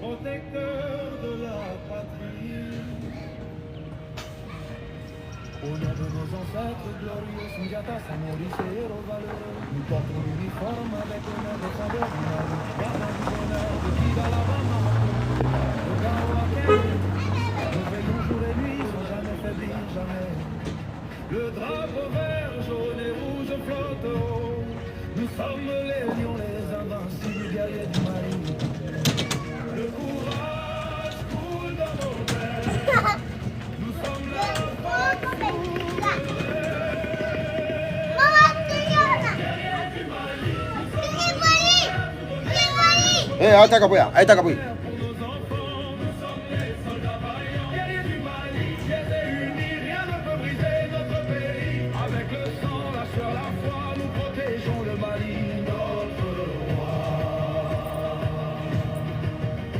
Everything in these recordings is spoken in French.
Protecteur de la patrie, au nom de nos ancêtres glorieux, Sundiata, Samoris et héros valeureux, nous portons l'uniforme avec l'honneur des fondeurs du Mali, gardant du bonheur de Kigalabama, au Garoaken, nous veillons jour et nuit sans jamais faiblir, jamais. Le drapeau vert, jaune et rouge flotte haut, nous sommes les lions, les invincibles guerriers du Mali. Le courage coule dans nos veines, nous sommes la Eh, ahí está capoeira, ahí está capoeira.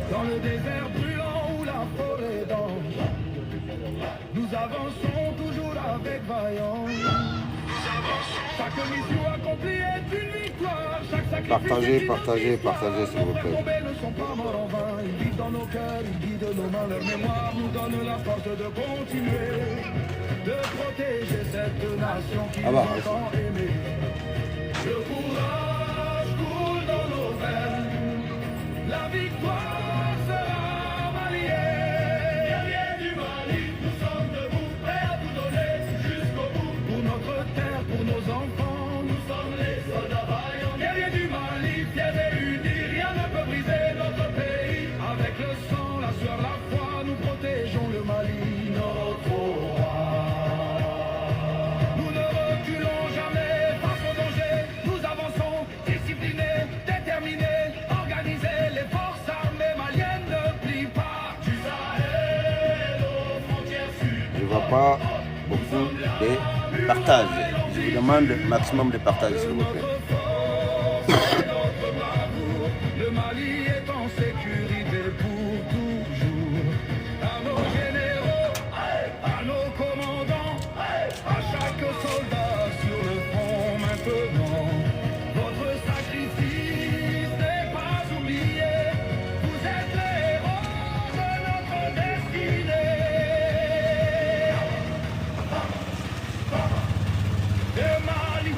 Dans le désert brûlant où la forêt danse, nous avançons toujours avec vaillance. Chaque mission accomplie est une victoire. Chaque sacrifice Partagez, s'il vous plaît. ne sont pas morts en vain. Ils vivent dans nos cœurs, ils guident nos mains. Leur mémoire nous donne la force de continuer, de protéger cette nation qui nous a tant aimé. Le courage coule dans nos veines, la victoire sera malienne. Guerriers du Mali, nous sommes debout, prêts à tout donner jusqu'au bout. Pour notre terre, pour nos enfants, nous sommes les soldats vaillants. Guerriers du Mali, fiers et unis, rien ne peut briser notre pays. Avec le sang, la sueur, la foi, nous protégeons le Mali, notre roi. Nous ne reculons jamais face au danger, nous avançons disciplinés, déterminés, organisés. Les forces armées maliennes ne plient pas du Sahel aux frontières sud. Je ne vois pas beaucoup de partage. Je vous demande le maximum de partage, s'il vous plaît. Le Mali est en sécurité pour toujours. À nos généraux, à nos commandants, à chaque soldat sur le front maintenant. Votre sacrifice n'est pas oublié. Vous êtes les héros de notre destinée. Et Mali,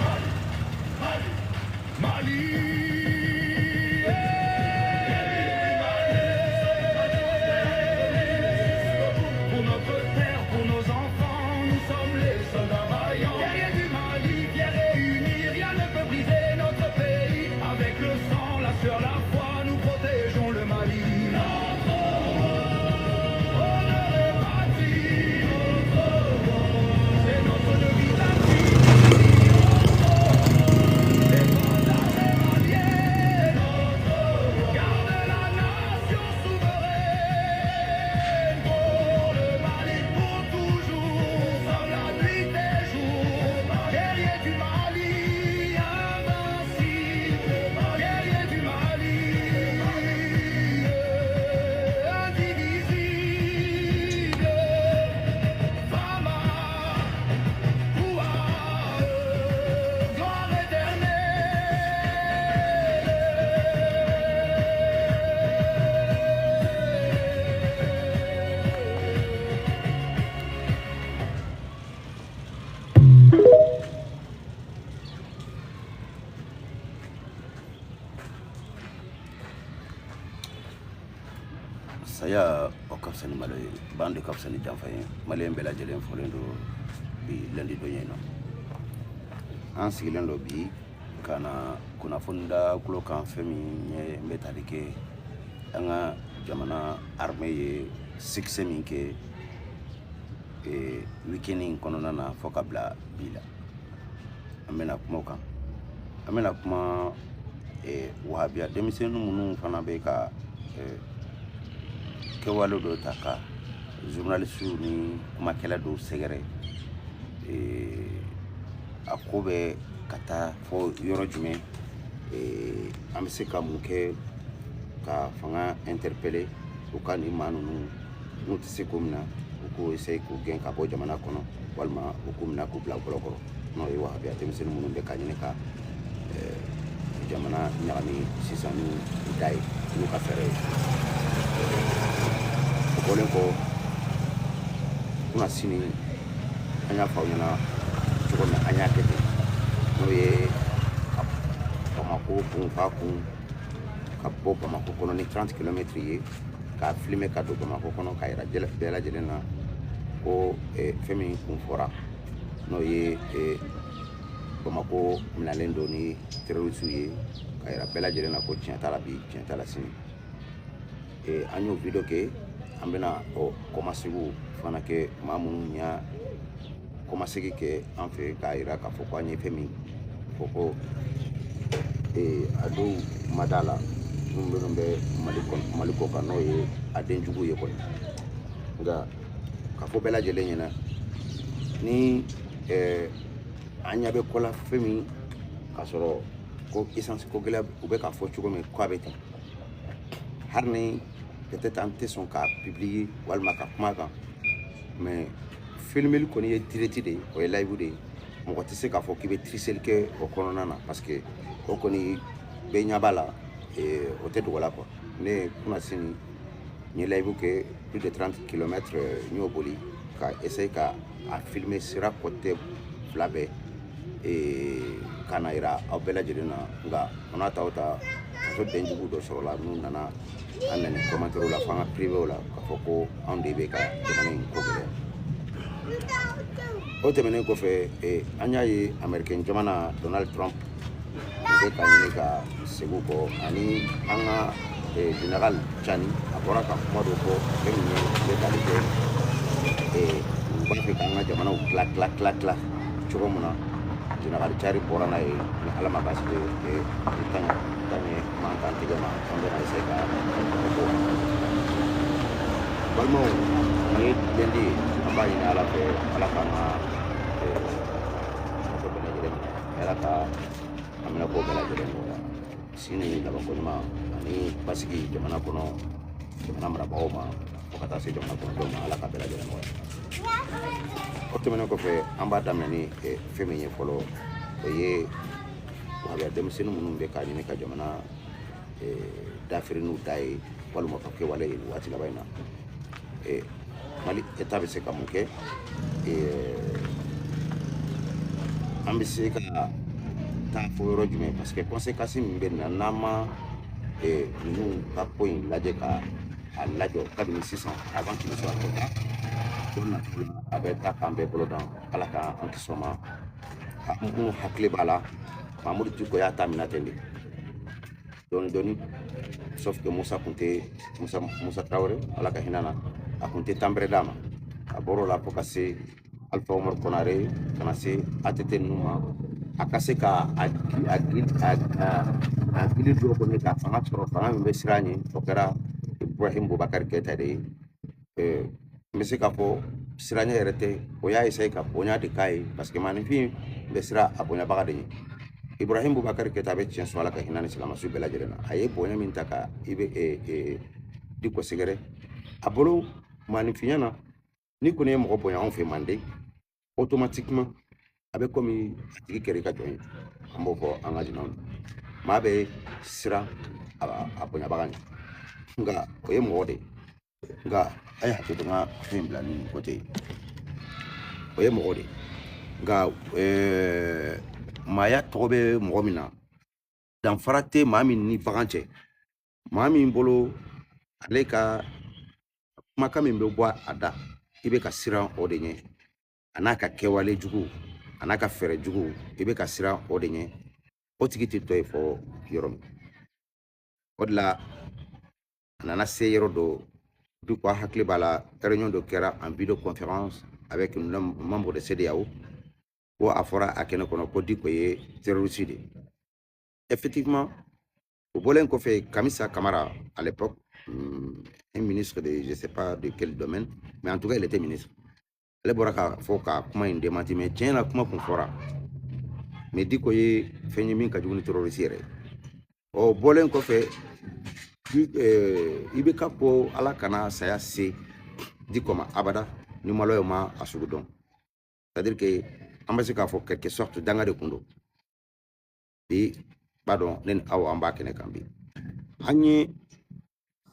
Mali. Pour notre terre, pour nos enfants, nous sommes les soldats vaillants. Guerriers du Mali, fiers et unis, rien ne peut briser notre pays. Avec le sang, la sueur, la foi, nous protégeons le Mali. Honneur et patrie, c'est notre devise à vie. Les soldats maliens, garde la nation souveraine. Pour le Mali, pour toujours, sans la nuit et jour. Guerriers du Mali, invincibles. Guerriers du Mali, indivisibles. Fama, gloire éternelle. Saya o kapsani malo bande kapsani jamfaye malen bela jelen folendo bi lendi do nyeno an sigilendo bi kana kuna funda kulo kan femi nye metalike anga jamana armée succès minke weekending konona na fokabla bila amena kuma amena kuma wahabia demisenu munu fana be ka ke walo do taka journaliste ni kuma kala do segere akobe kata fo yoro jume amseka muke ka fanga interpeller o kan imanu no tise komna o ko essaye k'u gɛn ka bɔ jamana kɔnɔ walima u k'u minɛ k'u bila bɔlɔkɔrɔ n'o ye wahabiya denmisɛnnin minnu bɛ ka ɲini ka jamana ɲagami sisan n'u da ye n'u ka fɛɛrɛ ye o bɔlen kɔ kuna sini an y'a fɔ aw ɲɛna cogo min an y'a kɛ ten n'o ye Bamako kun fa kun ka bɔ Bamako kɔnɔ ni 30 km ye k'a filmer ka don Bamako kɔnɔ ka yira bɛɛ lajɛlen na ko fɛn min kun fɔra n'o ye Bamako minɛlen don ni terroriste ye ka yira bɛɛ lajɛlen na ko tiɲɛ t'a la bi tiɲɛ t'a la sini an y'o video kɛ an bɛna o kɔmasegi fana kɛ maa minnu y'a kɔmasegi kɛ an fɛ k'a yira k'a fɔ ko an ye fɛn min fɔ ko a dɔw ma d'a la minnu bɛ Mali kɔ kan n'o ye a den jugu ye kɔni nka k'a fɔ bɛɛ lajɛlen ɲɛna ni an ɲɛ bɛ kɔ la fɛn min k'a sɔrɔ ko essence ko gɛlɛya u bɛ k'a fɔ cogo min k'a bɛ ten hali ni peut-être an tɛ sɔn k'a publier walima ka kuma kan mais filmeli kɔni ye direct de ye o ye live de ye mɔgɔ tɛ se k'a fɔ k'i bɛ tricher kɛ o kɔnɔna na parce que o kɔni bɛɛ ɲɛ b'a la o tɛ dogo la quoi ne kuna sini n ye live kɛ plus de 30 km n y'o boli ka essayer ka a filmer sira côté fila bɛɛ ka na yira aw bɛɛ lajɛlen na nka o n'a ta o ta muso den jugu dɔ sɔrɔla n'u nana an nana commentaire la f'an ka privé la k'a fɔ ko anw de bɛ ka jamana in ko gɛlɛya o tɛmɛnen kɔfɛ an y'a ye Américain jamana Donald Trump bɛ ka ɲini ka segu kɔ ani an ka General Chani a bɔra ka kuma dɔ fɔ fɛn min bɛ tali kɛ u b'a fɛ k'an ka jamanaw tila cogo min na General Chani bɔra n'a ye ni Ala ma baasi kɛ taɲɛ mankan tigɛ ma an bɛna essayer ka fɔ balimaw ni ye lɛndi ye an b'a ɲini Ala fɛ Ala k'an ka mɔgɔ bɛɛ lajɛlen minɛ Ala ka amina ko bɛɛ lajɛlen nɔgɔya sini labanko ɲuman ani basigi jamana kɔnɔ jamana marabagaw ma fo ka taa se jamana kɔnɔdenw ma Ala ka bɛɛ lajɛlen nɔgɔya o tɛmɛnen kɔfɛ an b'a daminɛ ni fɛn min ye fɔlɔ o ye wahabiya denmisɛnnin minnu bɛ k'a ɲini ka jamana dafiri n'u da ye walima ka kɛwale ye waati laban in na Mali État bɛ se ka mun kɛ an bɛ se ka taa fɔ yɔrɔ jumɛn parce que conséquence min bɛ na n'an ma ninnu ka ko in lajɛ ka a lajɔ kabini sisan avant qu'il ne soit trop tard don nataw la a bɛ taa k'an bɛɛ bolo dan Ala ka an kisi o ma minnu hakili b'a la Mamudu Diko y'a ta minɛ ten de dɔɔni sauf que Musa Traoré Ala ka hinɛ na a kun tɛ temps bɛrɛ d'a ma a bɔr'o la fo ka se Alpha Umaru Konare kana se ATT ninnu ma a ka se ka a gili dɔ kɔni ka fanga sɔrɔ fanga min bɛ siran ɲɛ o kɛra Ibrahim Boubacar Keita de ye n bɛ se k'a fɔ siranɲɛ yɛrɛ tɛ o y'a essayer ka bonya de k'a ye parce que maninfin bɛ siran a bonyabaga de ɲɛ Ibrahim Boubacar Keita a bɛ tiɲɛ sɔrɔ Ala ka hinɛ ni silamɛsu bɛɛ lajɛlen na a ye bonya min ta ka i bɛ Diko sɛgɛrɛ a bolo maninfinya na ni kɔni ye mɔgɔ bonya anw fɛ Manden automatiquement a bɛ komi a tigi kɛra i ka jɔn ye an b'o fɔ an ka jɛnɛw na maa bɛ siran a bonyabaga ɲɛ nka o ye mɔgɔ de ye nka a ye hakili to n ka fɛn bila ni côté ye o ye mɔgɔ de ye nka maaya tɔgɔ bɛ mɔgɔ min na danfara tɛ maa min ni bagan cɛ maa min bolo ale ka kumakan min bɛ bɔ a da i bɛ ka siran o de ɲɛ a n'a ka kɛwale jugu a n'a ka fɛɛrɛ jugu i bɛ ka siran o de ɲɛ o tigi tɛ tɔ ye fɔ yɔrɔ min o de la a nana se yɔrɔ dɔ Diko hakili b'a la réunion dɔ kɛra en vidéoconférence avec un membre de CEDEAO ko a fɔra a kɛnɛ kɔnɔ ko Diko ye terroriste de effectivement o bɔlen kɔfɛ Kamisa Kamara à l'époque un ministre de je sais pas de quel domaine mais en tout cas il était ministre ale bɔra ka fɔ ka kuma in démenti mais tiɲɛ na kuma kun fɔra mais Diko ye fɛn ye min ka jugu ni terroriste yɛrɛ o bɔlen kɔfɛ i bɛ ka ko Ala kana saya se Diko ma abada ni malo ma asugu don. C'est-à-dire que an bɛ se k'a fɔ quelque sorte danga de kun don. Bi b'a dɔn ne ni aw an b'a kɛnɛ kan bi. An ye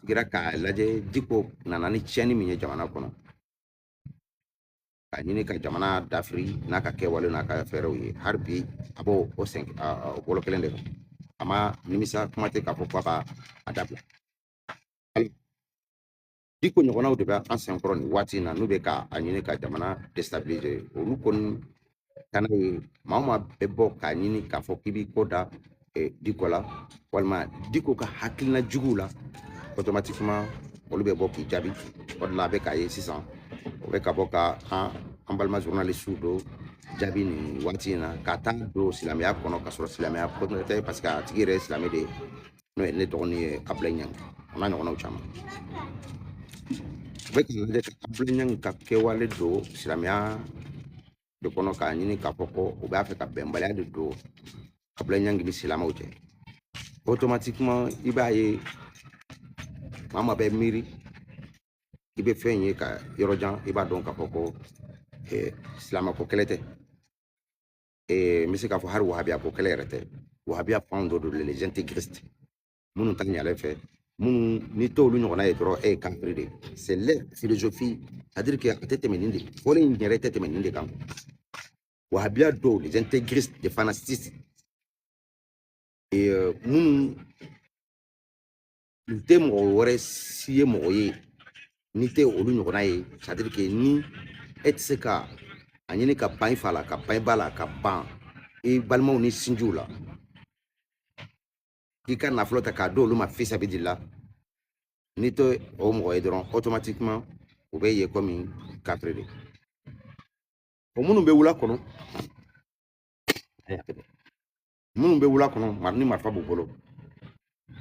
sigira k'a lajɛ Diko nana ni tiɲɛni min ye jamana kɔnɔ. Ka ɲini ka jamana dafiri n'a ka kɛwale n'a ka fɛɛrɛw ye. Hali bi a b'o bolo kelen de kan. A ma nimisa kuma tɛ k'a fɔ k'a b'a dabila. Diko ɲɔgɔnnaw de bɛ an senkɔrɔ nin waati in na n'u bɛ k'a ɲini ka jamana déstabiliser. Olu kɔni kana ye maa o maa bɛ bɔ k'a ɲini k'a fɔ k'i b'i ko da Diko la walima Diko ka hakilina juguw la automatiquement olu bɛ bɔ k'i jaabi. O de la a bɛ k'a ye sisan o bɛ ka bɔ ka an balima journalistes don jaabi nin waati in na ka taa don silamɛya kɔnɔ ka sɔrɔ silamɛya ko tɛ parce que a tigi yɛrɛ ye silamɛ de ye n'o ye ne dɔgɔnin ye Abulayi Ɲangi o n'a ɲɔgɔnnaw caman. U bɛ ka lajɛ ka Abulayi Ɲangi ka kɛwale don silamɛya de kɔnɔ k'a ɲini k'a fɔ ko u b'a fɛ ka bɛnbaliya de don Abulayi Ɲangi ni silamɛw cɛ. Automatiquement i b'a ye maa maa bɛ miiri i bɛ fɛn ye ka yɔrɔ jan i b'a dɔn k'a fɔ ko silamɛko kɛlɛ tɛ. N bɛ se k'a fɔ hali wahabiya ko kɛlɛ yɛrɛ tɛ. Wahabiya fanw dɔ don les intégristes minnu ta ɲalen fɛ minnu ni t'olu ɲɔgɔnna ye dɔrɔn e ye kafiri de. C'est leur philosophie, c'est-à-dire que a tɛ tɛmɛ nin de fɔlen in yɛrɛ tɛ tɛmɛ nin de kan. Wahabiya dɔw les intégristes les fanatistes minnu tɛ mɔgɔ wɛrɛ si ye mɔgɔ ye ni tɛ olu ɲɔgɔnna ye, c'est-à-dire que ni e tɛ se ka a ɲini ka ban i fa la ka ban i ba la ka ban i balimaw ni sinjiw la k'i ka nafolo ta k'a di olu ma fisabilillah ni tɛ o mɔgɔ ye dɔrɔn automatiquement u bɛ ye komi kafiri de. O minnu bɛ wula kɔnɔ minnu bɛ wula kɔnɔ ni marifa b'u bolo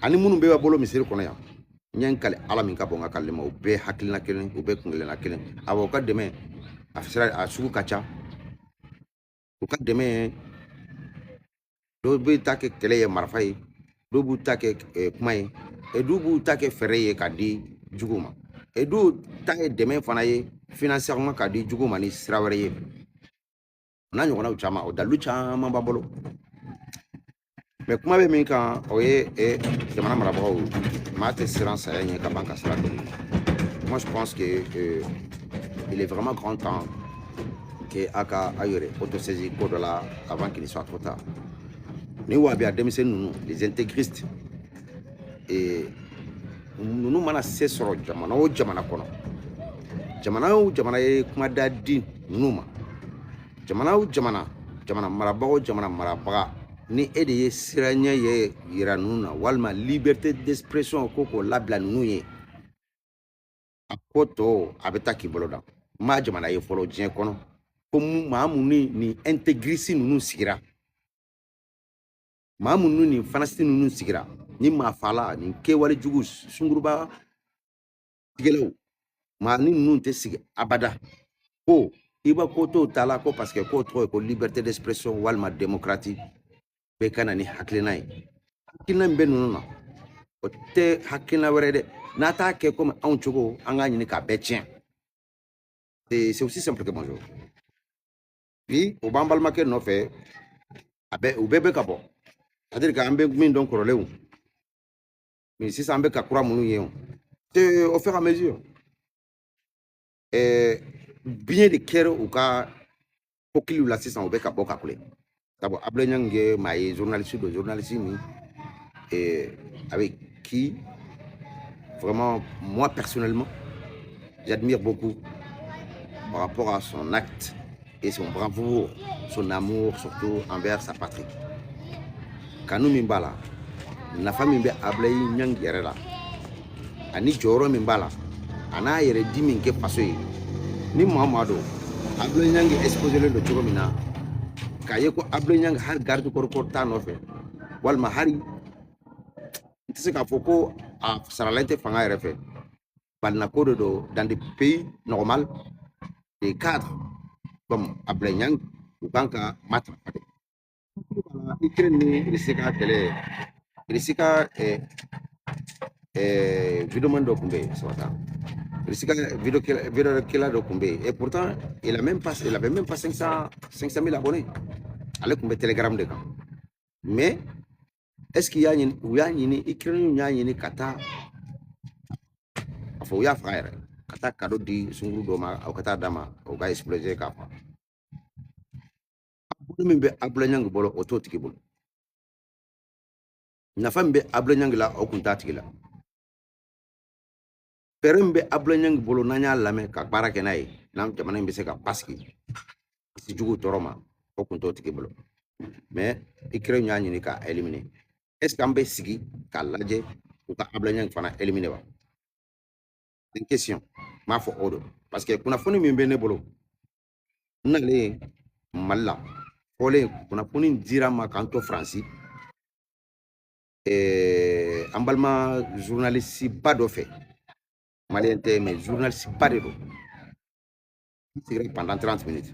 ani minnu bɛ bolo misiri kɔnɔ yan n ye n kale ala min ka bɔ n ka kale ma u bɛɛ hakilina kelen u bɛɛ kungelena kelen. Awɔ u ka dɛmɛ a sugu ka ca u ka dɛmɛ dɔw bɛ ta kɛ kɛlɛ ye marifa ye dɔw b'u ta kɛ kuma ye dɔw b'u ta kɛ fɛɛrɛ ye k'a di juguw ma dɔw ta kɛ dɛmɛ fana ye financièrement k'a di juguw ma ni sira wɛrɛ ye. O n'a ɲɔgɔnnaw caman o dalilu caman b'a bolo. Mais kuma bɛ min kan o ye jamana marabagaw maa tɛ siran saya ɲɛ ka ban ka sira dɔn. Moi je pense que il est vraiment grand temps que a ka a yɛrɛ autosaisir ko dɔ la avant qu'il ne soit trop tard. Ni wahabiya denmisɛnnin ninnu les intégristes ninnu mana se sɔrɔ jamana o jamana kɔnɔ jamana o jamana ye kuma da di ninnu ma jamana o jamana marabagaw jamana marabaga ni e de ye siranya ye yira ninnu na walima liberté d'expression ko k'o labila ninnu ye a ko tɔ a bɛ taa k'i bolo da maa jamana ye fɔlɔ diɲɛ kɔnɔ ko maa mun ni intégriste ninnu sigira maa mun ni fanasiti ninnu sigira ni maa fala ni kɛwale jugu sunguruba tigɛlaw maa ni ninnu tɛ sigi abada ko i b'a ko t'o ta la ko parce que k'o tɔgɔ ye ko liberté d'expression walima démocratie bɛɛ ka na ni hakilina ye hakilina min bɛ ninnu na o tɛ hakilina wɛrɛ dɛ n'a t'a kɛ komi anw cogo an k'a ɲini k'a bɛɛ tiɲɛ c'est aussi simple que bonjour. Bi o b'an balimakɛ nɔfɛ u bɛɛ bɛ ka bɔ c'est-à-dire que an bɛ min dɔn kɔrɔlenw mais sisan an bɛ ka kura minnu ye c'est au fur et à mesure biɲɛ de kɛra u ka kokiliw la sisan u bɛ ka bɔ ka kule. Sabu Abulayi Ɲangi ye maa ye journaliste don journaliste min avec qui vraiment moi personnellement j'admire beaucoup par rapport à son acte et son bravoure, son amour surtout envers sa patrie. Kanu min b'a la nafa min bɛ Abulayi Ɲangi yɛrɛ la ani jɔyɔrɔ min b'a la a n'a yɛrɛ di min kɛ faso ye ni maa o maa don Abulayi Ɲangi exposelen don cogo min na k'a ye ko Abulayi Ɲangi hali garde corps t'a nɔfɛ walima hali n tɛ se k'a fɔ ko a saralen tɛ fanga yɛrɛ fɛ balinako de don dans des pays normal des cadres comme Abulayi Ɲangi u kan ka matarafa de. Ukraine ni Russie ka kɛlɛ Russie ka vidéo dɔ tun bɛ yen sɔgɔta vidéo qu'il a de et pourtant il avait même pas 500 000 abonnés. Avec un Telegram de camp. Mais est-ce qu'il y a une écrit kata faut ya frère kata cadeau di sunguru doma au kata dama au gars exploser kapa abonné mbe ablanyang bolo auto tiki bolo na fambe ablanyang la au kunta tiki la perembe ablanyang bolo nanya lame ka barake nay nam jamana mbe se ka paski si jugu toroma au kunta tiki bolo mais écrit ni ka éliminer est-ce qu'ambe sigi ka laje ou ka ablanyang fana éliminer ba une question ma fo odo parce que kuna foni mi bene bolo nale malla ole kuna foni dira ma kanto franci ambalma journaliste pas do fait malien mais journaliste pas de do pendant 30 minutes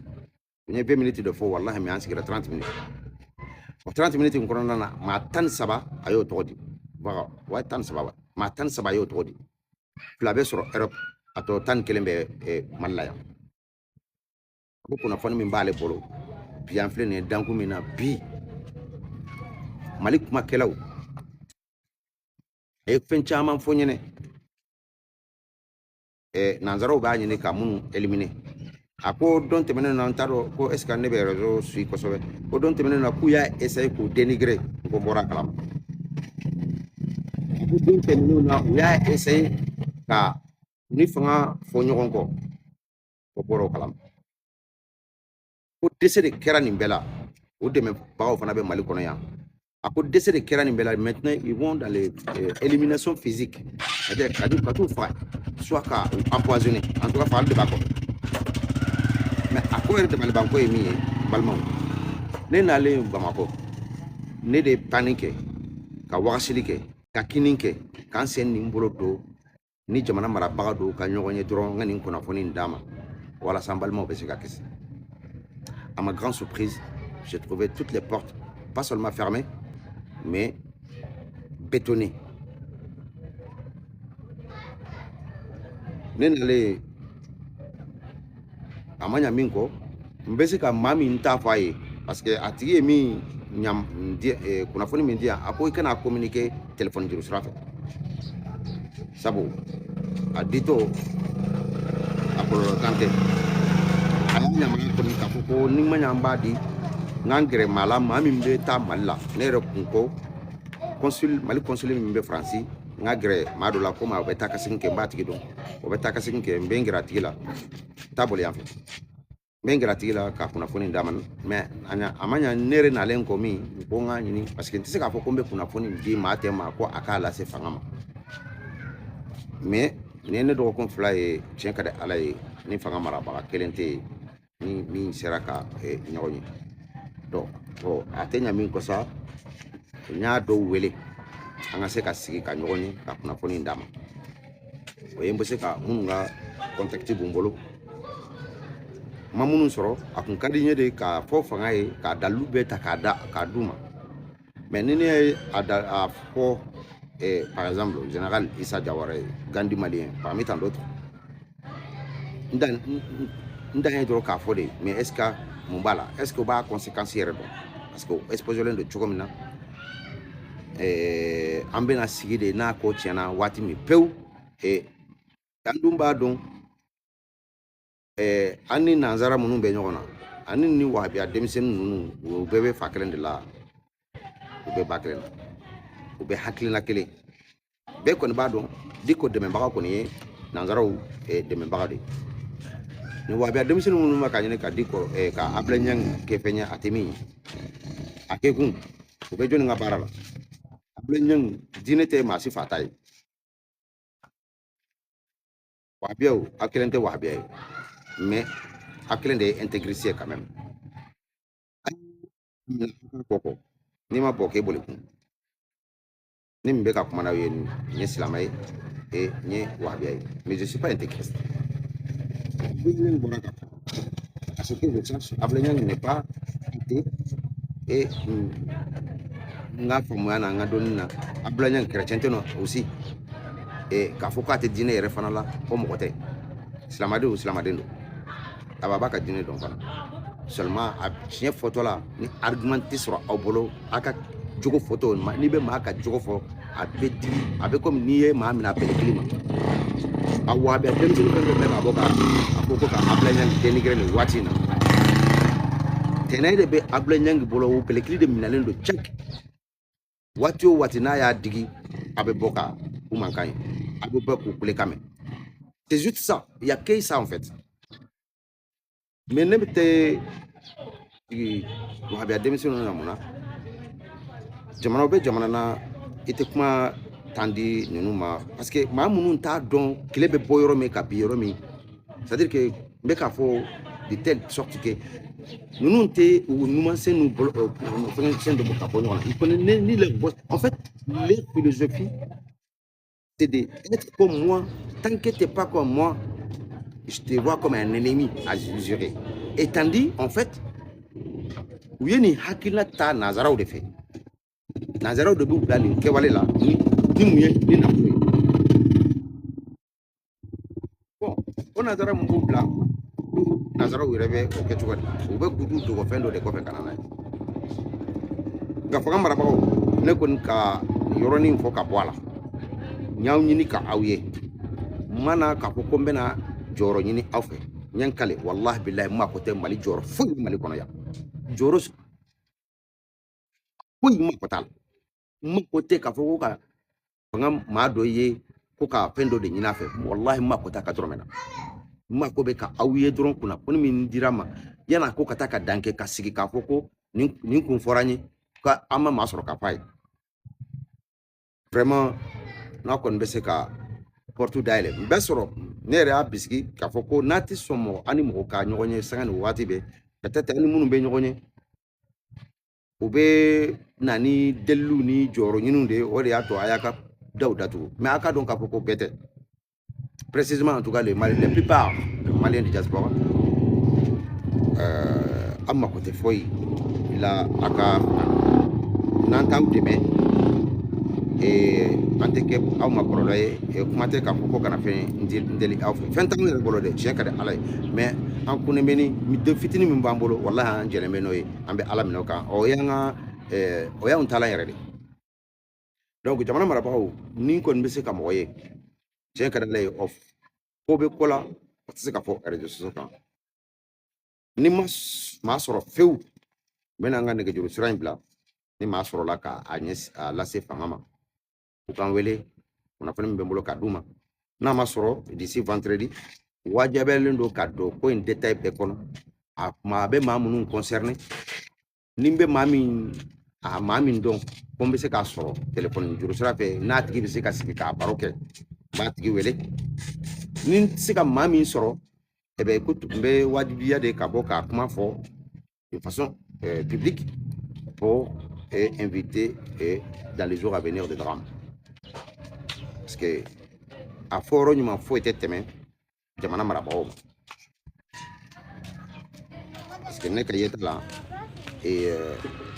une 20 minutes de fo wallahi mi ansigira 30 minutes 30 minutes ko nana ma tan saba ayo todi ba wa tan saba ma tan saba ayo todi flabe sur Europe ato tan kelembe malaya ko kuna fani min bale bolo bien fle ne danku mina bi malik makelaw e fen chama fo nyene nanzaro ba nyene ka mun éliminer ako don temene na ntaro ko est-ce que ne be réseau sui ko sobe ko don temene na kuya essayer ko dénigrer ko bora kalam ko don temene na uya essayer ka ni fanga fo nyogon ko boro kalam ko dese de kera ni bela o de me bawo fana be mali kono ya ako dese de kera ni bela maintenant ils vont dans les éliminations physiques c'est-à-dire ka tout fa soit ka empoisonné en tout cas fa de bako mais ako de mali banko e mi balma ne nale bamako ne de panique ka wasilike ka kininke kan sen ni mbolo do ni jamana mara baga do ka nyogonye dron ngani kona foni ndama wala sambalma be se ka kesi. À ma grande surprise, j'ai trouvé toutes les portes, pas seulement fermées, mais bétonnées. Nenale amanya minko, mbesi ka mami nta faye parce que atigi mi nyam kuna foni mi dia apo ikana communiquer téléphone jiru srafe. Sabo adito apolo kante anya mana ko ni kafuko ni manyamba di ngangere mala mami mbe ta malla ne re kunko consul mali consul mbe franci ngagre madola ko ma beta kasinke mbati gido o beta kasinke mbengira tigila tabole yafe mbengira tigila ka kuna foni ndaman mais anya amanya nere na lenko mi ko nga nyini parce que ntise ka fo kombe kuna foni ndi mate ma ko akala se fangama mais nene do ko fla e chenka de alay ni fangama raba kelente ni seraka nyawni do o atenya min ko sa nya do wele anga se ka sigi ka nyawni ka kuna foni ndama o yembo se ka munga contacti bumbolo mamunu soro akun kadinye de ka fo fanga e ka dalu beta ka da ka duma mais nene a fo par exemple le général Issa Diawara Gandhi malien parmi tant d'autres ndan dro ka fo de mais est-ce que mumbala est-ce que ba conséquences yere do parce que exposé len de chokomina ambena sigi de na ko tiana wati mi pew dandumba don ani nanzara munun be nyogona ani ni wabia demisen nunu o bebe fakelen de la o be bakelen o be haklina kele be ko ni badon diko de membaga ko ni nanzara o de membaga de ni wabia demisen nunu makanya ka diko ka ablenyang kefenya atemi akekun o be joni ngabara la ablenyang dinete masi fatai wabia o akelente wabia mais akelen de intégrité quand même koko ni ma boke bole kun ni mbe ka kuma na ye ni islamay et ni wahbiya mais je suis pas intégriste ni bora ka parce que je cherche ablenyan n'est pas été et nga famu na nga donna ablenyan chrétien no aussi k'a fɔ k'a tɛ diinɛ yɛrɛ fana la o mɔgɔ tɛ silamaden o silamaden don a b'a ka diinɛ dɔn fana seulement a tiɲɛ fɔtɔla ni argument tɛ sɔrɔ aw bolo a ka jogo fɔtɔ n'i bɛ maa ka jogo fɔ a bɛ digi a bɛ komi n'i ye maa minɛ a pɛrɛkili ma a wa a bɛ denmisɛnnin fɛn fɛn bɛ ka bɔ ka a ko ka Ablaye Niang dénigré nin waati in na tɛnɛ de bɛ Ablaye Niang bolo o pɛrɛkili de minɛlen don cɛk waati o waati n'a y'a digi a bɛ bɔ ka u mankan ye a bɛ bɔ k'u kulekan mɛn c'est juste ça il y a que ça en fait mais ne bɛ tɛ wahabiya denmisɛnninw na mun na jamanaw bɛ jamana na i tɛ kuma tan di ninnu ma parce que maa minnu t'a dɔn tile bɛ bɔ yɔrɔ min ka bin yɔrɔ min c'est à dire que n bɛ k'a fɔ de telle sorte que ninnu tɛ u numansen n'u bolo fɛngɛsen dɔ bɔ ka bɔ ɲɔgɔn na ils connaissent ni les boss en fait les philosophies c'est d'être comme moi tant que t'es pas comme moi je te vois comme un ennemi à jurer et tandis en fait u ye nin hakilina ta nazaraw de fɛ nazaraw de b'u bila nin kɛwale la ni mun ye ni nafolo ye bon o nazara mun b'u bila nazaraw yɛrɛ bɛ o kɛ cogo di u bɛ gudu dogo fɛn dɔ de kɔfɛ ka na n'a ye nka fanga marabagaw ne kɔni ka yɔrɔnin fɔ ka bɔ a la n y'aw ɲini ka aw ye n mana k'a fɔ ko n bɛna jɔyɔrɔ ɲini aw fɛ n ye n kale walahi bilahi n mako tɛ mali jɔyɔrɔ foyi mali kɔnɔ yan jɔyɔrɔ foyi n mako t'a la n mako tɛ k'a fɔ ko ka fanga maa dɔ ye ko ka fɛn dɔ de ɲini a fɛ walahi n mako t'a ka dɔrɔn mɛn na n mako bɛ ka aw ye dɔrɔn kunnafoni min dira ma yan'a ko ka taa ka dan kɛ ka sigi k'a fɔ ko nin kun fɔra n ye ka an ma maa sɔrɔ k'a fɔ a ye vraiment n'a kɔni bɛ se ka porte dayɛlɛ n bɛ sɔrɔ ne yɛrɛ y'a bisigi k'a fɔ ko n'a tɛ sɔn mɔgɔ ani mɔgɔ ka ɲɔgɔn ye sanga ni waati bɛɛ peut-être ani minnu bɛ ɲɔgɔn ye u bɛ na ni delilu ni jɔyɔrɔ ɲiniw de o de y'a to a y'a ka daw datugu mais a ka dɔn k'a fɔ ko bɛɛ tɛ précisément en tout cas les plupart des Maliens de diaspora an mako tɛ foyi la a ka n'an t'aw dɛmɛ an tɛ kɛ aw ma kɔrɔlɔ ye kuma tɛ k'a fɔ ko kana fɛn n deli aw fɛ fɛn t'anw yɛrɛ bolo dɛ tiɲɛ ka di ala ye mais an kunnen bɛ ni den fitinin min b'an bolo walahi an jɛlen bɛ n'o ye an bɛ ala minɛ o kan o y'anw taalan yɛrɛ de donc jamana marabagaw ni kɔni bɛ se ka mɔgɔ ye tiɲɛ ka di ala ye ko bɛ ko la o tɛ se ka fɔ réseaux sociaux kan ni ma maa sɔrɔ fewu n bɛna n ka nɛgɛjuru sira in bila ni maa sɔrɔla k'a lase fanga ma u k'an wele kunnafoni min bɛ n bolo k'a d'u ma n'a ma sɔrɔ d'ici vendredi wajibiyalen don ka don ko in détail bɛɛ kɔnɔ a bɛ maa minnu concerné ni n bɛ maa min dɔn ko n bɛ se k'a sɔrɔ téléphone juru sira fɛ n'a tigi bɛ se ka sigi k'a baro kɛ n b'a tigi wele ni n tɛ se ka maa min sɔrɔ écoute n bɛ wajibiya de ka bɔ k'a kuma fɔ de façon publique pour inviter dans les jours à venir de drame parce que a fɔ yɔrɔ ɲuman foyi tɛ tɛmɛ jamana marabagaw ma parce que ne ka yeta la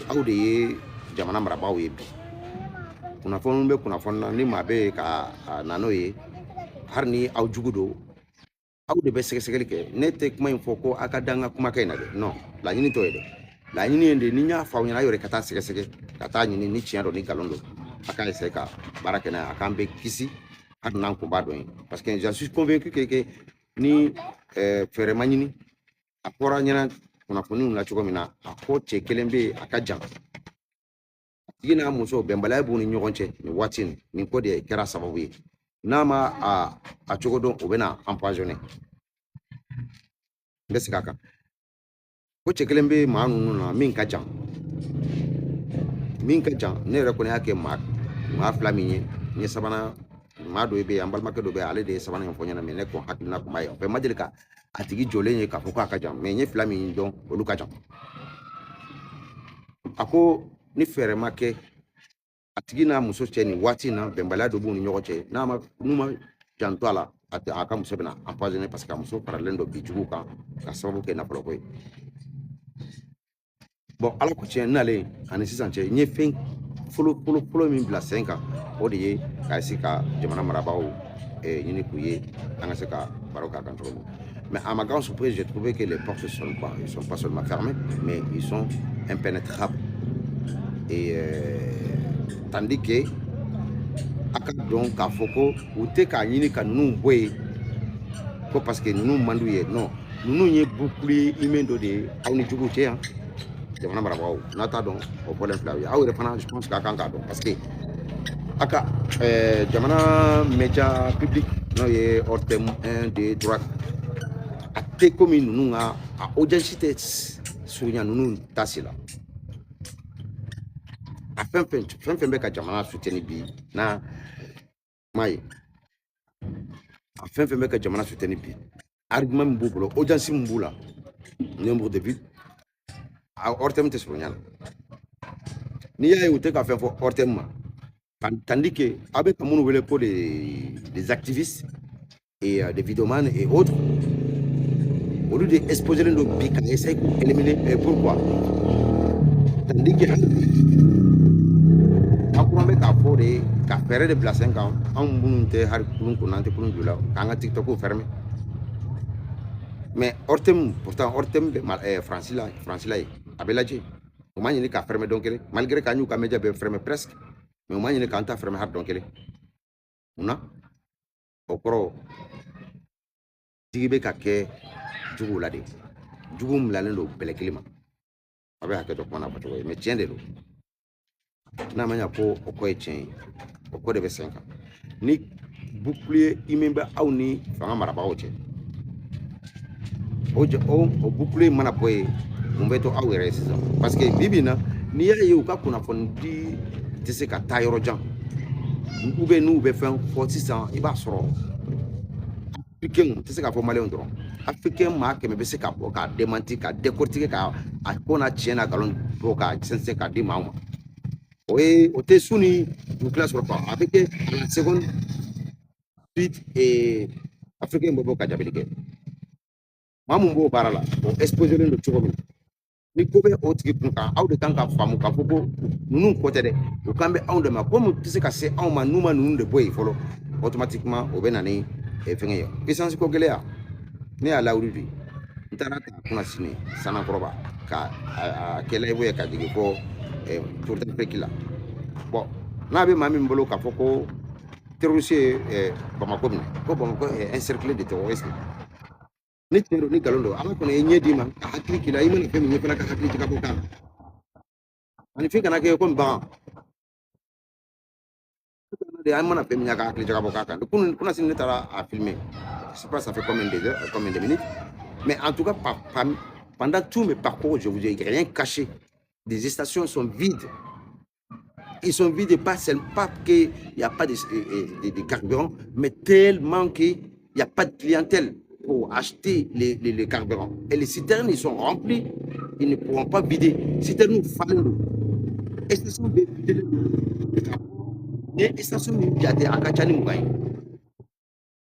aw de ye jamana marabagaw ye bi kunnafoni bɛ kunnafoni na ni maa bɛ ka na n'o ye hali ni aw jugu don aw de bɛ sɛgɛsɛgɛli kɛ ne tɛ kuma in fɔ ko a ka dan n ka kumakɛ in na dɛ non laɲini t'o ye dɛ laɲini ye de ni n y'a fɔ aw ɲɛna aw yɛrɛ ka taa sɛgɛsɛgɛ ka taa ɲini ni tiɲɛ don ni nkalon don a k'a essayer ka baara kɛ n'a ye a k'an bɛ kisi hali n'an kun b'a dɔn ye parce que j'en suis convaincu que ni fɛɛrɛ ma ɲini a fɔra ɲɛna kunnafoniw la cogo min na a ko cɛ kelen bɛ yen a ka jan a tigi n'a muso bɛnbaliya b'u ni ɲɔgɔn cɛ nin waati nin ko de kɛra sababu ye n'a ma a cogo dɔn o bɛ na empoisonné n bɛ segin a kan ko cɛ kelen bɛ maa ninnu na min ka jan ne yɛrɛ kɔni y'a kɛ maa fila min ye n ye sabanan maa dɔ bɛ yen an balimakɛ dɔ bɛ yen ale de ye sabanan fɔ ɲɛna mais ne ko hakilina kun b'a ye bɛɛ ma deli ka a tigi jɔlen ye k'a fɔ k'a ka jan mais n ye fila min dɔn olu ka jan a ko ni fɛɛrɛ ma kɛ a tigi n'a muso cɛ nin waati in na bɛnbaliya dɔ b'u ni ɲɔgɔn cɛ n'u ma janto a la a ka muso bɛna empoisonné parce que a muso faralen dɔ bi jugu kan ka sababu kɛ nafoloko ye bon ala ko tiɲɛ n'ale ani sisan cɛ n ye fɛn fɔlɔ min bila sen kan o de ye ka se ka jamana marabagaw ɲini k'u ye an ka se ka baro k'a kan cogo min. Mais à ma grande surprise, j'ai trouvé que les portes ils sont pas seulement fermées, mais ils sont impénétrables. Et tandis que aka donc k'a fɔ ko u tɛ k'a ɲini ka ninnu bɔ yen ko parce que ninnu man d'u ye non ninnu ye bouclier humain dɔ de ye aw ni juguw cɛ yan jamana marabagaw n'a t'a dɔn o bɔlen filɛ aw ye aw yɛrɛ fana je pense k'a kan k'a dɔn parce que aka jamana média public n'o ye Ortem 1 2 3 a tɛ komi ninnu ka a audience tɛ surunya ninnu tasi la a fɛn bɛ ka jamana soutenu bi na ma ye a fɛn bɛ ka jamana soutenu bi argument min b'u bolo audience min b'u la nombre de vues a Ortem tɛ surunya la n'i y'a ye u tɛ ka fɛn fɔ Ortem ma tandis que aw bɛ ka minnu wele ko des activistes et des vidéomans et autres au lieu de exposer les bi ka essayer k'u éliminer pourquoi tandis que akuran bɛ k'a fɔ de ka fɛɛrɛ de bila sen kan anw minnu tɛ hali kulun kɔnɔ an tɛ kulun jula k'an ka tiktok fermer mais Ortem pourtant Ortem bɛ France la ye a bɛ lajɛ o ma ɲini k'a fermer don kelen malgré k'an y'u ka média bɛɛ fermer presque mais o ma ɲini k'an ta fermer hali don kelen munna o kɔrɔ digi bɛ ka kɛ juguw la de juguw bilalen don bɛlɛ kelen ma a bɛ hakɛ dɔ kuma na fɔ cogo ye mais tiɲɛ de don n'a ma ɲa ko o kɔ ye tiɲɛ ye o kɔ de bɛ sen kan ni bouclier humain bɛ aw ni fanga marabagaw cɛ o bouclier mana bɔ yen mun bɛ to aw yɛrɛ ye sisan parce que bibi in na n'i y'a ye u ka kunnafoni di tɛ se ka taa yɔrɔ jan ou bien n'u bɛ fɛn fɔ sisan i b'a sɔrɔ africain tɛ se ka fɔ maliyɛnw dɔrɔn africain maa 100 bɛ se ka bɔ k'a démentir ka décortiquer ka a ko n'a tiɲɛ n'a nkalon bɔ k'a sɛnsɛn k'a di maa ma o tɛ su ni dugukila sɔrɔ quoi a bɛ kɛ à la seconde suite africain bɛ bɔ ka jabili kɛ maa mun b'o baara la o exposé len don cogo min ni ko bɛ o tigi kun kan aw de kan ka faamu k'a fɔ ko ninnu kɔ tɛ dɛ u kan bɛ anw de ma komi tɛ se ka se anw ma n'u ma ninnu de bɔ yen fɔlɔ automatiquement o bɛ na ni fɛngɛ ye essence ko gɛlɛya ne y'a lawuli bi n taara k'a kunna sini sanakɔrɔba ka a kɛlɛ ye ka jigin fɔ Tour-d'Afrique la bon n'a bɛ maa min bolo k'a fɔ ko terroriste ye Bamako minɛ ko Bamako est encerclé de terrorisme ni tiɲɛ don ni nkalon don ala kɔni ye ɲɛ d'i ma ka hakili k'i la i mana fɛn min ye fana ka hakili jigin ka bɔ kan ani f'i kana kɛ komi bagan an mana fɛn min ye ka hakili jigin ka bɔ kan kunna sini ne taara a filmer je sais pas ça fait combien de minutes mais en tout cas pendant tout mes parcours je vous ai rien caché. Les stations sont vides. Ils sont vides pas seulement parce qu'il n'y a pas de carburant, mais tellement qu'il n'y a pas de clientèle pour acheter les carburants. Et les citernes, ils sont remplis, ils ne pourront pas vider. Citernes, nous fallons. Et ce sont des vides. Les stations, il y a des akachani mougaï.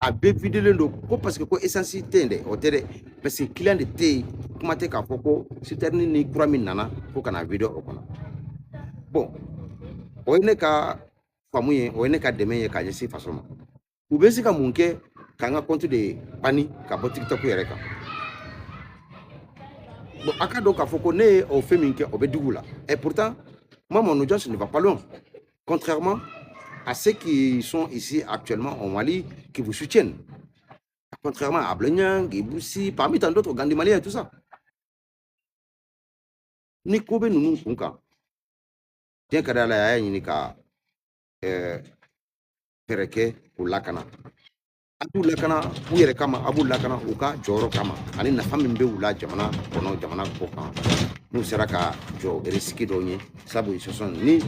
A bɛ vidéo do ko parce que ko essence tɛ dɛ o tɛ dɛ parce que client de tɛ yen kuma tɛ k'a fɔ ko citerne ni kura min nana ko kana vidéo o kɔnɔ bon o ye ne ka faamu ye o ye ne ka dɛmɛ ye k'a ɲɛsin faso ma u bɛ se ka mun kɛ k'an ka compte de bani ka bɔ TikTok yɛrɛ kan bon a ka dɔn k'a fɔ ko ne ye o fɛn min kɛ o bɛ dugu la et pourtant moi mon audience ne va pas loin contrairement à ceux qui sont ici actuellement en Mali, qui vous soutiennent. Contrairement à Blagnan, Giboussi, parmi tant d'autres, Gandhi Mali et tout ça. Ni kobe nunu kunka. Tiens kada la ya ni ka pereke ou lakana. Abu lakana ou yere kama abu lakana ou ka joro kama. Ani na fami mbe ula jamana kono jamana ko kan. Nous sera ka jo risque donné. Ça vous ce sont ni.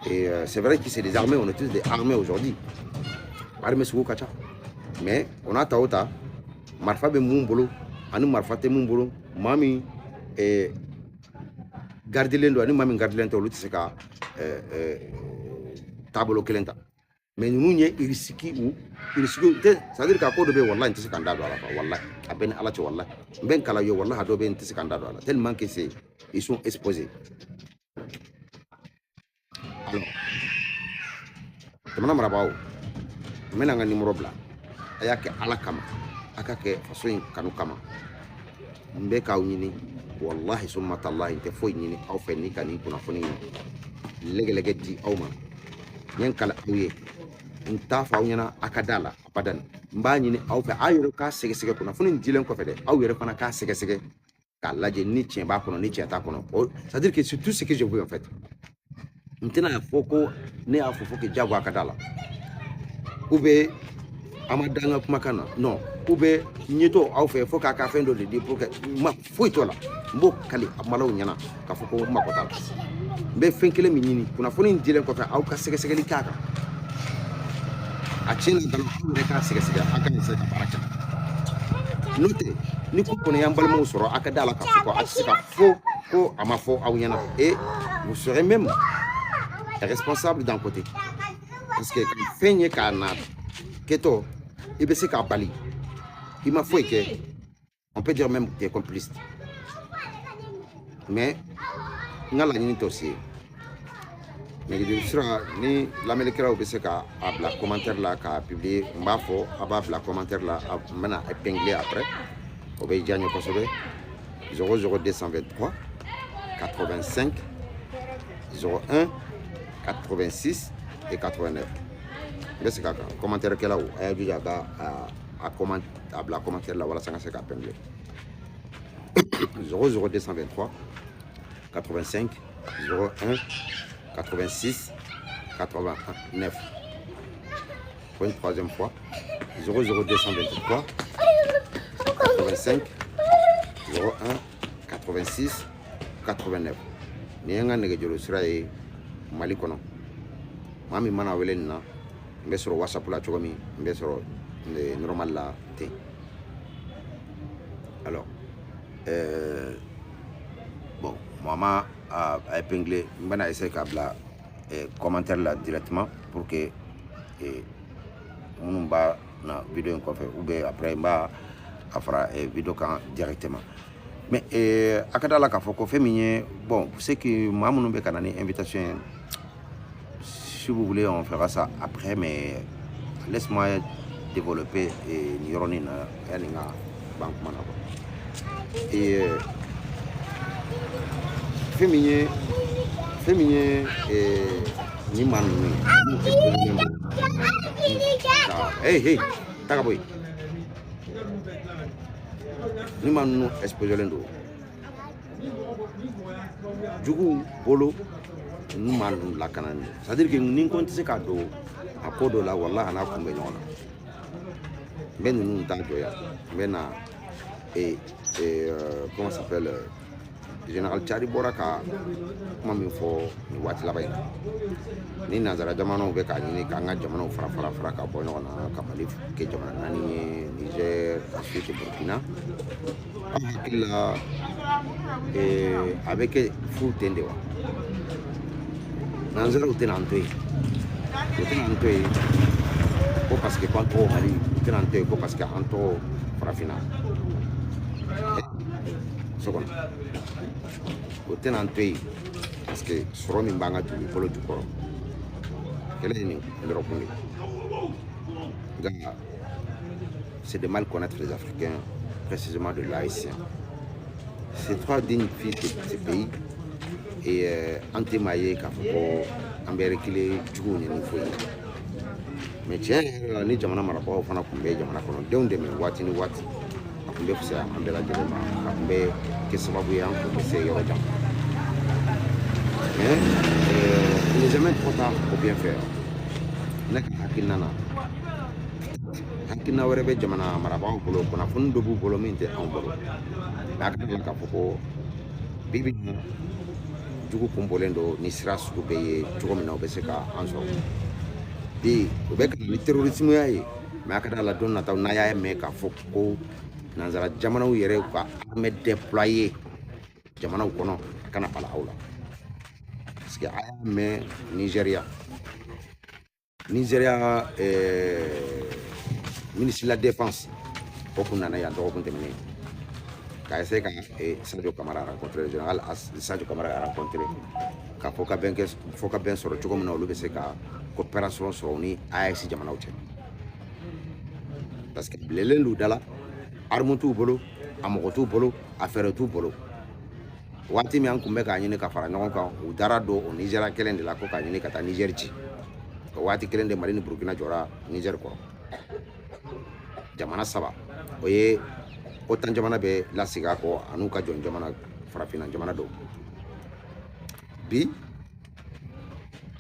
Et c'est vrai que c'est des armées, on est tous des armées aujourd'hui. Armées sous kacha. Mais on a taota, marfa be mumbolo, anu marfa te mumbolo, mami garde lendo, anu mami garde lento, l'autre c'est ka tabolo kelenta. Mais nous n'y est irisiki ou irisiki, c'est-à-dire qu'à quoi de be wallah, n'te se kandado ala, wallah, à ben ala tu wallah, ben kala yo wallah, ado ben n'te se kandado ala, tellement que c'est, ils sont exposés. Alors, jamana marabaaw n bɛna n ka nimoro bila a y'a kɛ ala kama a ka kɛ faso in kanu kama n bɛ k'aw ɲini wallahi summa tallahi n tɛ foyi ɲini aw fɛ ni ka nin kunnafoni lɛgɛlɛgɛ di aw ma n ye n kala aw ye n t'a fɔ aw ɲɛna a ka da la abadan n b'a ɲini aw fɛ aw yɛrɛ k'a sɛgɛsɛgɛ kunnafoni dilen kɔfɛ dɛ aw yɛrɛ fana k'a sɛgɛsɛgɛ k'a lajɛ ni tiɲɛ b'a kɔnɔ ni tiɲɛ t'a kɔnɔ c'est à dire que c'est tout ce que je veux en fait n tɛna fɔ ko ne y'a fɔ que jago a ka da la ou bien a ma da n ka kumakan na non ou bien n ye to aw fɛ fo k'a ka fɛn dɔ de di pour que ma foyi t'o la n b'o kali malaw ɲɛna k'a fɔ ko n mako t'a la n bɛ fɛn kelen min ɲini kunnafoni dilen kɔfɛ aw ka sɛgɛsɛgɛli k'a kan a tiɲɛ na aw yɛrɛ k'a sɛgɛsɛgɛ a ka nin se ka baara kɛ n'o tɛ ni ko kɔni y'an balimaw sɔrɔ a ka da la k'a fɔ ko a tɛ se ka fɔ ko a ma fɔ aw ɲɛna et vous serez même responsable d'un côté parce que fɛn ye k'a na kɛtɔ i bɛ se k'a bali i ma foyi kɛ on peut dire même que tu es complice mais n ka laɲini t'o se nɛgɛjuru sira ni lamɛnnikɛlaw bɛ se k'a bila commentaire la k'a publier n b'a fɔ a b'a bila commentaire la n bɛna épingler après o bɛ diya n ye kosɛbɛ 00223 85 01 86 et 89 n bɛ se k'a kan commentaire kɛlaw a y'a jija a bila commentaire la walasa n ka se k'a épingler 00223 85 01 86 89 pour une troisième fois 00223 85 01 86 89 ni ye n ka nɛgɛjuru sira ye Mali kɔnɔ maa min mana wele nin na n bɛ sɔrɔ WhatsApp la cogo min n bɛ sɔrɔ normal la ten alors bon moi a épinglé n bɛna essayer k'a bila commentaire la directement pour que minnu b'a na vidéo in kɔfɛ ou bien après n b'a a fara vidéo kan directement mais a ka da la k'a fɔ ko fɛn min ye bon c'est que maa minnu bɛ ka na ni invitation si vous voulez on fera ça après mais laisse-moi développer nin yɔrɔnin na yanni n ka ban kuma na quoi fɛn min ye ni maa ninnu ye hey taga bɔ yen ni maa ninnu exposelen don juguw bolo ninnu maa ninnu lakanani don c'est à dire que ni ko n tɛ se k'a don a ko dɔ la walahi a n'a kun bɛ ɲɔgɔn na n bɛ ninnu ta jɔya n bɛ na comment ça s'appelle général Tchari bɔra ka kuma min fɔ nin waati laban in na ni nanzara jamanaw bɛ k'a ɲini k'an ka jamanaw fara ka bɔ ɲɔgɔn na ka Mali kɛ jamana naani ye Niger ensuite Burkina an hakili la a bɛ kɛ fu ten de wa nanzaraw tɛna an to yen u tɛna an to yen ko parce que k'an tɔgɔ Mali u tɛna an to yen ko parce que an tɔgɔ farafinna so kɔnɔ o tɛna an to yen parce que sɔrɔ min b'an ka dugukolo jukɔrɔ kɛlɛ ye nin yɔrɔkun de nka c'est de mal connaître les Africains précisément de l'haïtien c'est trois dignes fils de ce pays et an tɛ maa ye k'a fɔ ko an bɛ reculer juguw ɲini foyi mais tiɲɛ yɛrɛ la ni jamana marabagaw fana tun bɛ jamana kɔnɔ denw dɛmɛ waati ni waati a tun bɛ fisaya an bɛɛ lajɛlen ma a tun bɛ kɛ sababu ye an tun bɛ se yɔrɔ jan mais il n'est jamais trop tard pour bien faire ne ka hakilina na hakilina wɛrɛ bɛ jamana marabagaw bolo kunnafoni dɔ b'u bolo min tɛ anw bolo mais a ka d'a la k'a fɔ ko bi bi in na jugu kun bɔlen don ni sira sugu bɛɛ ye cogo min na u bɛ se ka an sɔrɔ bi u bɛ ka na ni terrorisme ye mais a ka d'a la don nataw n'a y'a mɛn k'a fɔ ko nanzara jamanaw yɛrɛ ka armée déployer jamanaw kɔnɔ a kana bala aw la parce que a y'a mɛn Nigeria ministre de la défense o kun nana yan dɔgɔkun tɛmɛnen k'a essayer ka Sadio Camara rencontrer le général Sadio Camara rencontrer k'a fɔ ka bɛn sɔrɔ cogo min na olu bɛ se ka coopération sɔrɔ ni AES jamanaw cɛ parce que bilelen don da la arme t'u bolo a mɔgɔ t'u bolo a fɛɛrɛ t'u bolo waati min an kun bɛ k'a ɲini ka fara ɲɔgɔn kan u taara don o Nizɛri kelen de la ko k'a ɲini ka taa Nizɛri ci o waati kelen de Mali ni Burkina jɔra Nizɛri kɔrɔ jamana 3 o ye OTAN jamana bɛ lasigi a kɔ an'u ka jɔn jamana farafinna jamana dɔw bi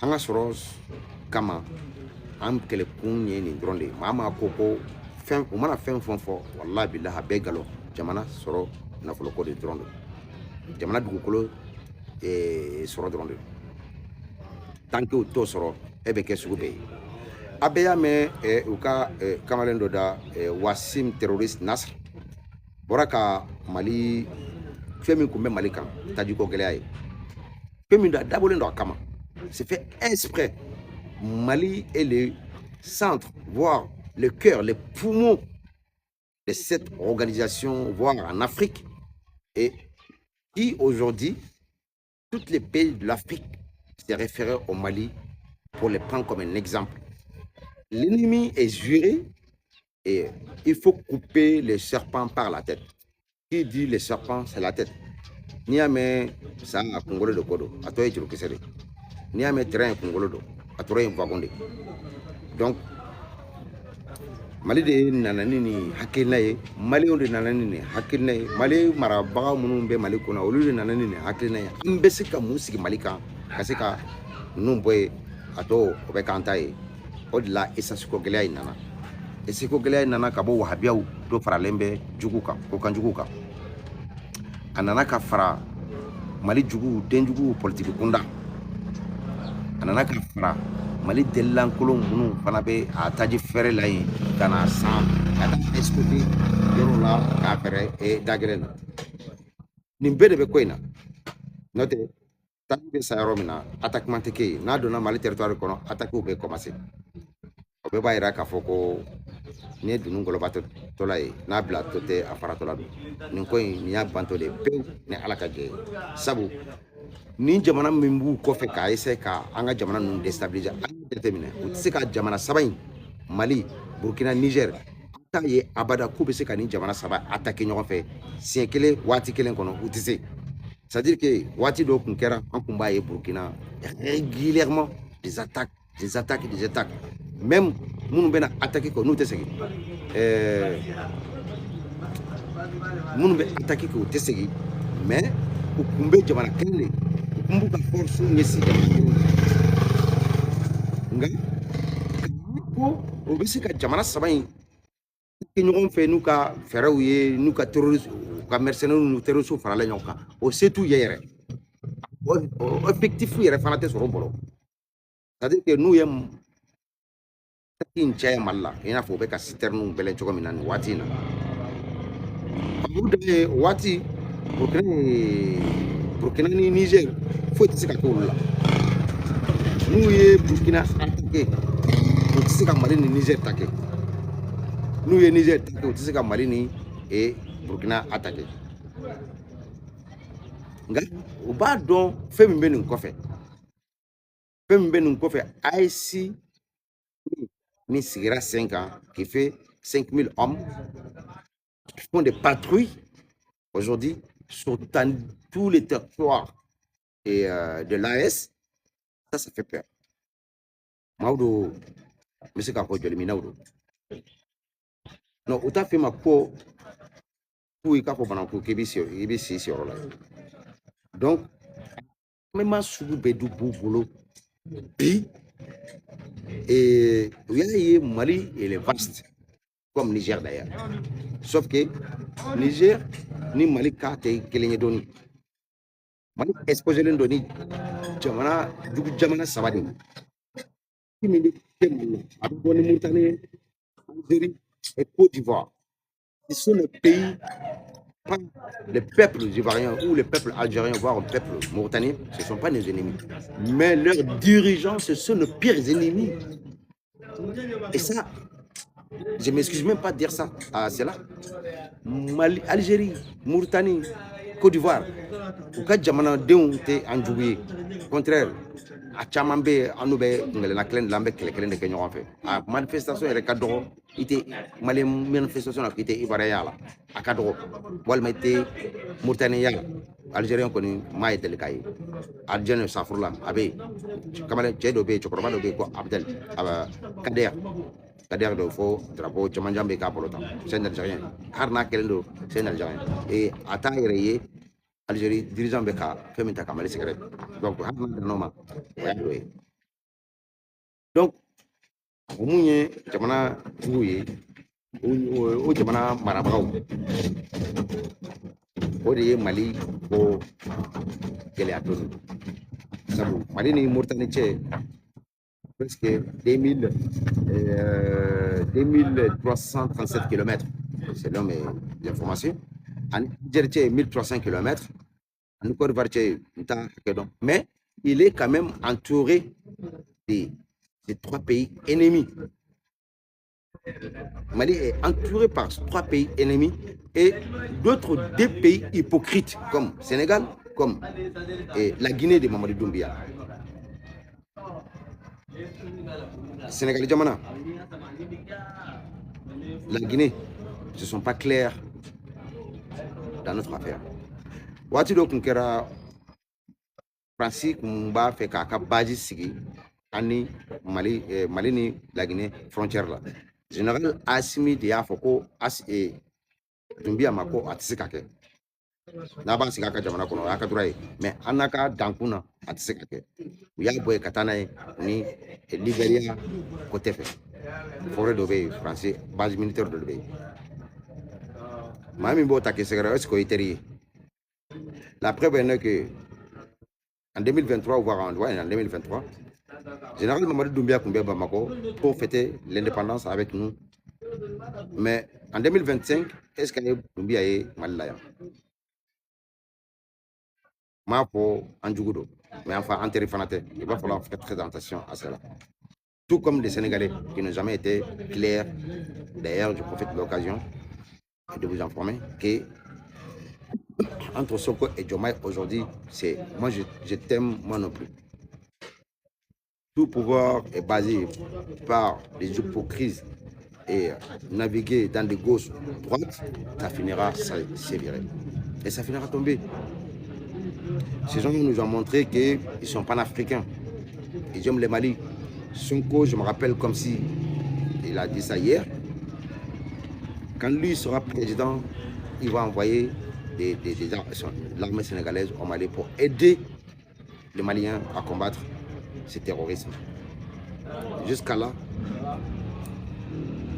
an ka sɔrɔ kama an kɛlɛkun ye nin dɔrɔn de ye maa maa ko fɛn u mana fɛn fɛn fɔ walahi bilahi a bɛɛ galon jamana sɔrɔ nafoloko de dɔrɔn de jamana dugukolo sɔrɔ dɔrɔn de tant que u t'o sɔrɔ e bɛ kɛ sugu bɛɛ ye a bɛɛ y'a mɛn u ka kamalen dɔ da Wasim terroriste Nasr bɔra ka Mali fɛn min kun bɛ Mali kan tajiko gɛlɛya ye fɛn min dabɔlen don a kama c'est fait exprès. Mali est le centre, voire le cœur, le poumon de cette organisation, voire en Afrique, et qui aujourd'hui, tous les pays de l'Afrique se réfèrent au Mali pour les prendre comme un exemple. L'ennemi est juré et il faut couper les serpents par la tête. Qui dit les serpents, c'est la tête. Niamé, ça a Congolais de Kodo, à toi et tu le Niamé terrain Congolais, à toi et Wagonde. Donc, Mali de nanani ni hakilina ye, Mali de nanani ni hakilina ye, Mali marabaga munun be Mali kona, olu de nanani ni hakilina ye. An bɛ se ka mun sigi Mali kan, ka se ka ninnu bɔ ye, a tɔ o bɛ k'an ta ye. O de la essence ko gɛlɛya in nana. Essence ko gɛlɛya in nana ka bɔ wahabiyaw dɔ faralen bɛ jugu kan, ko kan jugu kan. A nana ka fara Mali jugu, den jugu politique kunda. A nana ka fara Mali delilankolon minnu fana bɛ a taji fɛrɛ la yen ka na san ka taa exporter yɔrɔ la k'a fɛrɛ da gɛlɛn na. Nin bɛɛ de bɛ ko in na. N'o tɛ taji bɛ sa yɔrɔ min na attaquement tɛ kɛ yen. N'a donna Mali territoire kɔnɔ attaques bɛ commencer. O bɛɛ b'a jira k'a fɔ ko ni ye dunun gɔlɔbatɔ la ye n'a bila tɔ tɛ a faratɔ la don. Nin ko in nin y'a bantɔ de pewu ni Ala ka jɛ ye. Sabu ni jamana min b'u kɔfɛ k'a essayer ka an ka jamana ninnu déstabiliser an ka jateminɛ u tɛ se ka jamana 3 in Mali, Burkina, Niger an t'a ye abada k'u bɛ se ka nin jamana 3 attaquer ɲɔgɔn fɛ siɲɛ kelen waati kelen kɔnɔ u tɛ se. C'est-à-dire que waati dɔw kun kɛra an kun b'a ye Burkina régulièrement des attaques. Même minnu bɛna attaquer kɛ n'u tɛ segin minnu bɛ attaquer kɛ u tɛ segin mais u kun bɛ jamana kelen de u kun b'u ka force ɲɛsin jamana kelen nka ko o bɛ se ka jamana 3 in kɛ ɲɔgɔn fɛ n'u ka fɛɛrɛw ye n'u ka terroristes u ka mercenaires n'u terroristes farala ɲɔgɔn kan o se t'u ye yɛrɛ o effectif yɛrɛ fana tɛ sɔrɔ o bolo c'est-à-dire que n'u ye in caya Mali la i n'a fɔ u bɛ ka citerne bɛlɛn cogo min na nin waati in na u da ye waati Burkina ni Niger foyi tɛ se ka kɛ olu la n'u ye Burkina attaqué u tɛ se ka Mali ni Niger attaqué n'u ye Niger attaqué u tɛ se ka Mali ni Burkina attaqué nka u b'a dɔn fɛn min bɛ nin kɔfɛ AES min sigira 5 ans qui fait 5000 hommes qui font des patrouilles aujourd'hui sur tous les territoires de l'AES, ça fait peur. Maudo, mais c'est qu'après je l'ai non, autant fait ma peau pour y capo pendant que ici sur là. Donc, même sous bedou boulot, bi et oui, Mali il est vaste comme Niger d'ailleurs. Sauf que Niger ni Mali kate kelenye doni. Mali exposé len doni jamana dugu jamana sabadi. Kimi ni Kenya, Abidjan, Mauritanie, Algérie et Côte d'Ivoire. Ce sont les pays, pas les peuples ivoiriens ou les peuples algériens, voire le peuple mauritanien, ce ne sont pas nos ennemis. Mais leurs dirigeants, ce sont nos pires ennemis. Et ça, je ne m'excuse même pas de dire ça à cela. Mali, Algérie, Mauritanie, Côte d'Ivoire, au cas de Jamana, au contraire, a caman bɛ an n'u bɛ kungelena kelen de la an bɛ kɛlɛ kelen de kɛ ɲɔgɔn fɛ a manifestation yɛrɛ ka dɔgɔ i tɛ Mali manifestation na k'i tɛ Ivoirien la a ka dɔgɔ walima i tɛ Mauritaniya la Algérien kɔni maa ye deli k'a ye Algérien safurula a bɛ yen kamalen cɛ dɔ bɛ yen cɛkɔrɔba dɔ bɛ yen ko Abdel Kader dɔ fo drapeau camanjan bɛ k'a bolo tan c'est un Algérien hali n'a kɛlen don c'est un Algérien et a t'a yɛrɛ ye Algérie dirigeant bɛ ka fɛn min ta ka Mali sɛgɛrɛ donc hali n'a danna o ma o y'a dɔ ye donc o mun ye jamana jugu ye o jamana marabagaw o de ye Mali ko gɛlɛya dɔɔni sabu Mali ni Mauritanie cɛ presque 2337 km selon mes informations en Niger cɛ 1300 km en Côte d'Ivoire cɛ mais il est quand même entouré de ces 3 pays ennemis. Mali est entouré par 3 pays ennemis et d'autres 2 pays hypocrites comme Sénégal, comme la Guinée de Mamadou Doumbia. Sénégal Djamana, la Guinée, ce ne sont pas clairs dans notre affaire. Wati do kunkera Francis Kumba fait kaka baji sigi ani Mali ni la Guinée frontière là. Général Assimi de Afoko Doumbia mako atisikake. Naba sigaka jamana kono akadurai mais anaka dankuna atisikake. Uya boy katana ni Libéria côté fait. Forêt d'Obey français base militaire de l'Obey. Mami bota que c'est est-ce que la preuve est que en 2023 voire en 2023 général Mamadou Doumbia Koumbé Bamako pour fêter l'indépendance avec nous. Mais en 2025, est-ce que Doumbia est Malaya? Mapo Andjougodo. Mais enfin, en téléphonate, il va falloir faire très attention à cela. Tout comme les Sénégalais qui n'ont jamais été clairs. D'ailleurs, je profite de l'occasion de vous informer que entre Soko et Diomaye aujourd'hui, c'est moi je t'aime, moi non plus. Tout pouvoir est basé par les hypocrites et naviguer dans des gauches droites, ça finira sévère. Et ça finira tomber. Ces gens nous ont montré qu'ils sont panafricains. Ils aiment les Mali. Sonko, je me rappelle comme si il a dit ça hier. Quand lui sera président, il va envoyer l'armée sénégalaise au Mali pour aider les Maliens à combattre ce terrorisme. Jusqu'à là,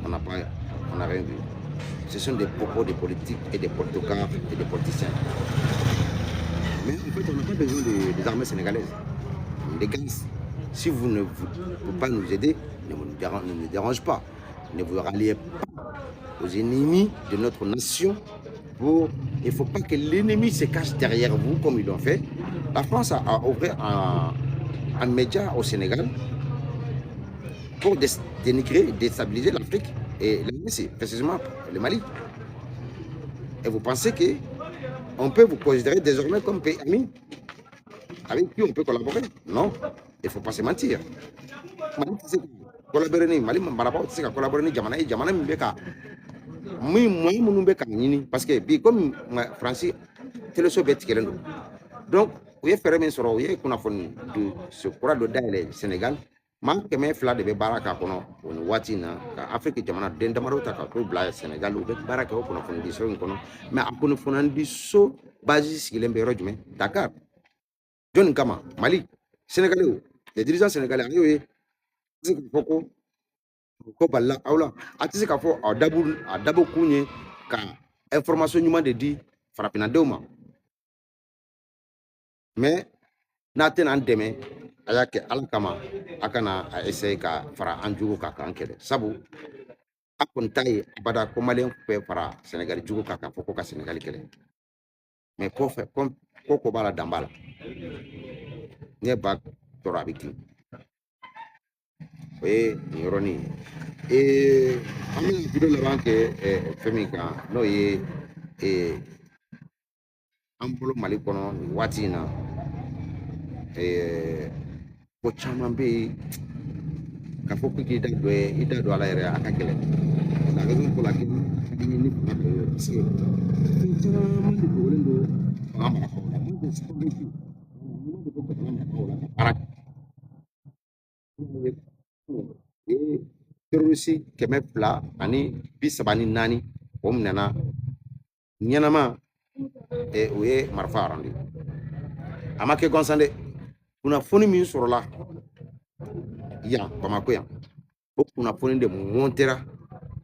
on n'a rien vu. Ce sont des propos des politiques et des porte-cartes et des politiciens. Mais en fait, on n'a pas besoin des armées sénégalaises. Les gars, si vous ne pouvez pas nous aider, ne nous dérange pas. Ne vous ralliez pas aux ennemis de notre nation. Il ne faut pas que l'ennemi se cache derrière vous comme ils l'ont fait. La France a ouvert un média au Sénégal pour dénigrer, déstabiliser l'Afrique et précisément le Mali. Et vous pensez qu'on peut vous considérer désormais comme pays ami avec qui on peut collaborer? Non, il ne faut pas se mentir. Mali, c'est collaborer. Mali, c'est collaborer. Jamana, parce que comme Francis, c'est le soviétique. Donc, vous avez fait un soro, vous avez ce courant de le Sénégal. Man kɛmɛ fila de bɛ baara k'a kɔnɔ o ni waati in na ka Afrique jamana den damadɔ ta ka t'o bila Sénégal u bɛ baara kɛ o kunnafonidiso in kɔnɔ mais a kunnafonidiso base sigilen bɛ yɔrɔ jumɛn? Dakar. Jɔnni kama? Mali. Sénégalais, les dirigeants sénégalais a y'o ye a tɛ se k'a fɔ ko balila aw la a tɛ se k'a fɔ a dabɔ kun ye ka information ɲuman de di farafinnadenw ma mais n'a tɛna an dɛmɛ a y'a kɛ Ala kama a kana a essayer ka fara an jugu kan k'an kɛlɛ sabu a kɔni t'a ye abada ko Maliyɛn bɛ fara Sénégal jugu kan k'a fɔ ko ka Sénégal kɛlɛ mais kɔfɛ ko b'a la dan b'a la n'i ye ba tɔrɔ a bɛ kin o ye nin yɔrɔnin ye an bɛna video laban kɛ fɛn min kan n'o ye an bolo Mali kɔnɔ nin waati in na ko caman bɛ yen k'a fɔ k'i da don i da don ala yɛrɛ a ka gɛlɛn la raison pour laquelle ka di ni fanga dɔ ye parce que fɛn caman de dogolen don fanga marabagaw la mun bɛ sɔrɔ ɲuman de bɛ jamana marabagaw la ka baara kɛ terroriste 234 o minɛna ɲɛnama o ye marifa arandi a ma kɛ gansan dɛ kunnafoni min sɔrɔla yan Bamako yan o kunnafoni de montera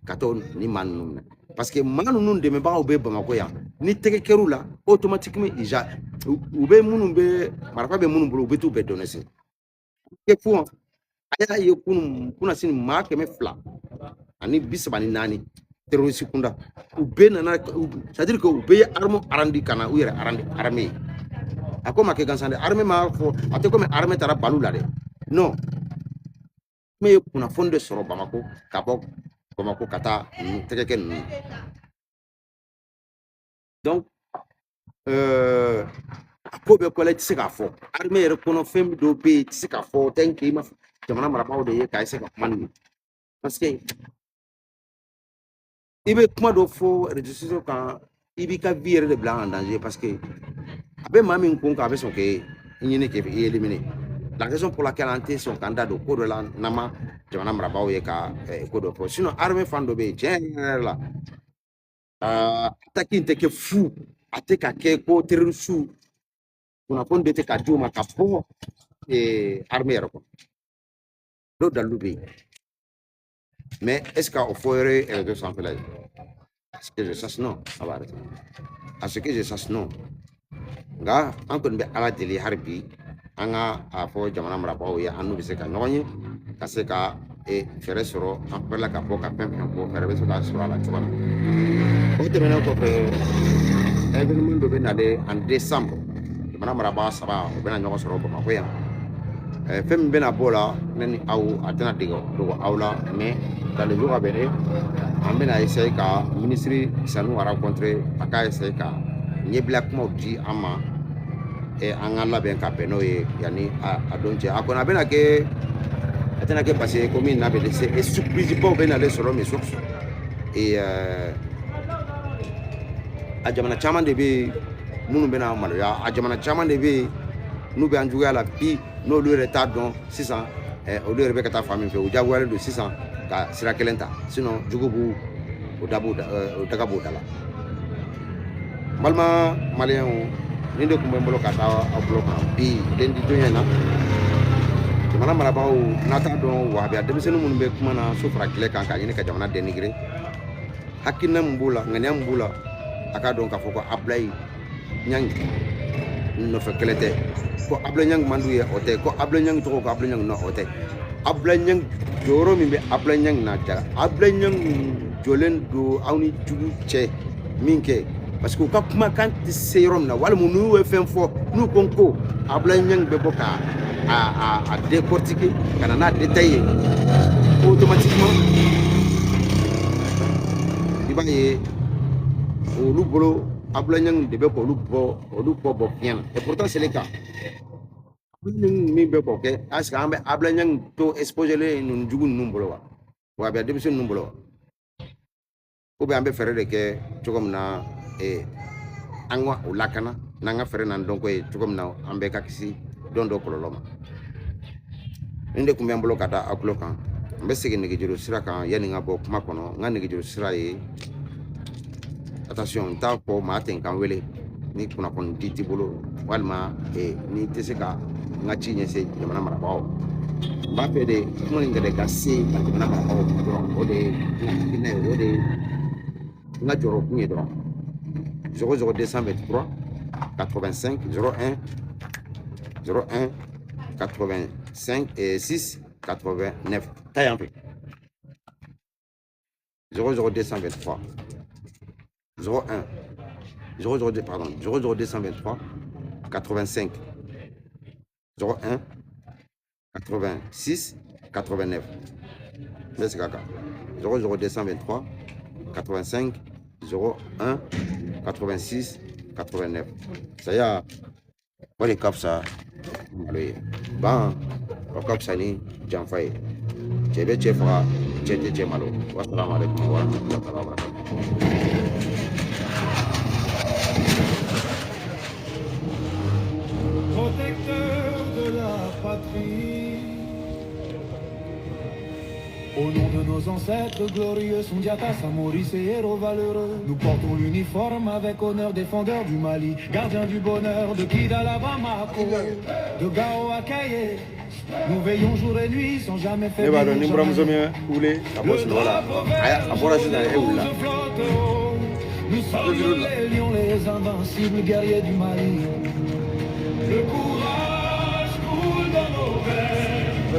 ka taa ni maa ninnu minɛ parce que maa ninnu dɛmɛbagaw bɛ Bamako yan ni tɛgɛ kɛr'u la automatiquement u bɛ minnu bɛ marifa bɛ minnu bolo u bɛ t'u bɛɛ dɔn se kɛ fo a y'a ye kunun sini maa 234 terroriste kunda u bɛɛ nana c'est à dire que u bɛɛ ye arme arandi ka na u yɛrɛ armée ye a ko ma kɛ gansan dɛ armée m'a fɔ a tɛ komi armée taara balu la dɛ non mais ye kunnafoni de sɔrɔ Bamako ka bɔ Bamako ka taa tɛgɛ kɛ ninnu donc a ko bɛɛ kɔlɛ i tɛ se k'a fɔ armée yɛrɛ kɔnɔ fɛn dɔw bɛ yen i tɛ se k'a fɔ tɛ k'i ma jamana marabagaw de ye k'a se ka kuma nin parce que i bɛ kuma dɔ fɔ réseaux sociaux kan i b'i ka vie yɛrɛ de bila en danger parce que a bɛ maa min kun kan a bɛ sɔn k'e ɲini k'e éliminer la raison pour laquelle an tɛ sɔn k'an da don ko dɔ la n'an ma jamana marabagaw ye ka ko dɔ fɔ sinon armée fan dɔ bɛ yen tiɲɛ yɛrɛ la attaque in tɛ kɛ fu a tɛ ka kɛ ko terroriste kunnafoni de tɛ ka di u ma ka bɔ armée yɛrɛ kɔnɔ dɔw dalilu bɛ yen mais est ce que o fɔ yɔrɔ ye réseau sanfɛla ye à ce que je sache non a b'a arrêter à ce que je sache non nka an kɔni bɛ ala deli hali bi an ka a fɔ jamana marabagaw ye an n'u bɛ se ka ɲɔgɔn ye ka se ka fɛɛrɛ sɔrɔ an bɛla ka bɔ ka fɛn fɛn fɔ fɛɛrɛ bɛ se ka sɔrɔ a la cogo min o tɛmɛnen kɔfɛ événement dɔ bɛ nalen en décembre jamana marabaa 3 o bɛna ɲɔgɔn sɔrɔ Bamako yan fɛn min bɛna bɔ la ne ni aw a tɛna dogo aw la mais dans les jours à venir an bɛna essayer ka ministre Sanu rencontrer a ka essayer ka ɲɛbila kumaw di an ma an ka labɛn ka bɛn n'o ye yanni a don cɛ a kɔni a bɛna kɛ a tɛna kɛ parce que komi n'a bɛ dɛsɛ surprise baw bɛ nalen sɔrɔ mes sources a jamana caman de bɛ minnu bɛna maloya a jamana caman de bɛ n'u bɛ an juguya la bi n'olu yɛrɛ t'a dɔn sisan olu yɛrɛ bɛ ka taa fan min fɛ u diyagoyalen don sisan ka sira kelen ta sinon jugu b'u o daga b'u da la n balima maliyɛnw nin de tun bɛ n bolo ka taa aw bolo kan bi lundi donya na jamana marabagaw n'a t'a dɔn wahabiya denmisɛnnin minnu bɛ kuma na so fara tile kan k'a ɲini ka jamana dénigrer hakilina min b'u la ŋaniya min b'u la a k'a dɔn k'a fɔ ko Ablaye Niang nɔfɛ kɛlɛ tɛ ko Ablaye Niang man d'u ye o tɛ ko Ablaye Niang tɔgɔ ko Ablaye Niang nɔ o tɛ Ablaye Niang jɔyɔrɔ min bɛ Ablaye Niang na ja Ablaye Niang jɔlen don aw ni jugu cɛ min kɛ parce que u ka kumakan tɛ se yɔrɔ min na walima n'u ye fɛn fɔ n'u ko ko Ablaye Niang bɛ bɔ ka a décortiquer ka na n'a détail ye automatiquement i b'a ye olu bolo Ablaye Niang de bɛ k'olu bɔ fiɲɛ na et pourtant c'est le cas Ablaye Niang min bɛ k'o kɛ est ce que an bɛ Ablaye Niang to exposer ninnu jugu ninnu bolo wa wa a bɛ denmisɛnnin ninnu bolo wa ou bien an bɛ fɛɛrɛ de kɛ cogo min na an ka o lakana n'an ka fɛɛrɛ n'an dɔn ko ye cogo min na an bɛɛ ka kisi don dɔ kɔlɔlɔ ma nin de tun bɛ n bolo ka da aw tulo kan n bɛ segin nɛgɛjuru sira kan yanni n ka bɔ kuma kɔnɔ n ka nɛgɛjuru sira ye attention n t'a fɔ maa tɛ n kan wele ni kunnafoni di t'i bolo walima ni tɛ se ka n ka ci ɲɛsin jamana marabagaw n b'a fɛ de kuma nin yɛrɛ ka se ka jamana marabagaw dɔrɔn o de ye n ka hakilina ye o de ye n ka jɔyɔrɔ kun ye dɔrɔn 00 223 85 01 01 85 6 89 taille en fait 00 223 01 00 223 85 01 86 89 merci kaka 00 223 85 01 86 89 saya wale kapsa malo ye ban o ka fisa ni janfa ye cɛ bɛ cɛ faga cɛ tɛ cɛ malo wasalamu alaikum warahmatullahi wabarakatuh. Protecteur de la patrie, au nom de nos ancêtres glorieux, Sundiata, Samoris et héros valeureux, nous portons l'uniforme avec honneur, défendeurs du Mali, gardiens du bonheur, de Kidal Bamako, de Gao à Kaye. Nous veillons jour et nuit sans jamais faire. Le drapeau vert rouge flotte haut. Nous sommes les lions, les invincibles guerriers du Mali. Le courage coule dans nos veines.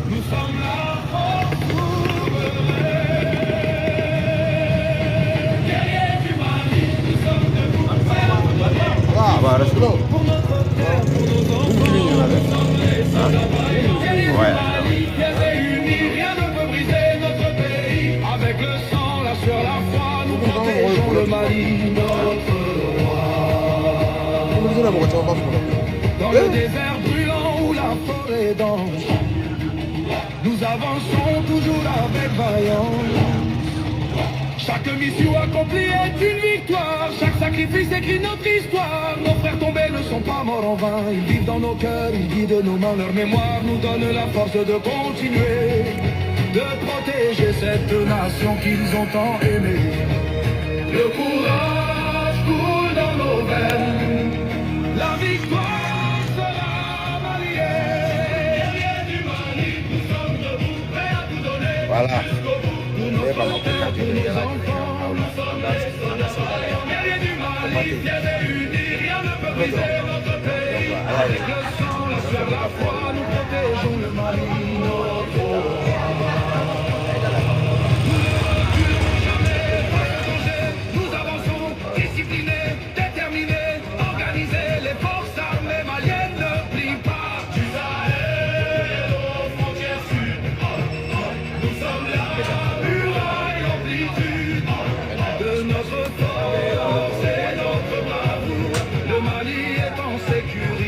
Nous sommes la force souveraine. Guerriers du Mali, nous sommes debout pour notre terre, pour nos enfants. Nous sommes les soldats. Guerriers du Mali, fiers et unis, rien ne peut briser notre pays. Avec le sang, la sueur, la foi, nous protégeons le Mali, notre roi. Dans le désert brûlant où la forêt danse, nous avançons toujours avec vaillance. Chaque mission accomplie est une victoire. Chaque sacrifice écrit notre histoire. Nos frères tombés ne sont pas morts en vain. Ils vivent dans nos cœurs, ils guident nos mains. Leur mémoire nous donne la force de continuer, de protéger cette nation qu'ils ont tant aimée. Le courage coule dans nos veines. La victoire sera malienne. Guerriers du Mali, nous sommes debout, prêts à tout donner. Voilà. Pour nos frères, pour nos enfants, nous sommes les soldats. Guerriers du Mali, fiers et unis, rien ne peut briser notre pays. Avec le sang, la sueur, la foi, nous protégeons le Mali, notre roi. Nous avançons, disciplinés, déterminés, organisés, les forces armées maliennes ne plient pas. Du Sahel aux frontières sud, nous sommes là, muraille, amplitude de notre force et notre bravoure. Le Mali est en sécurité.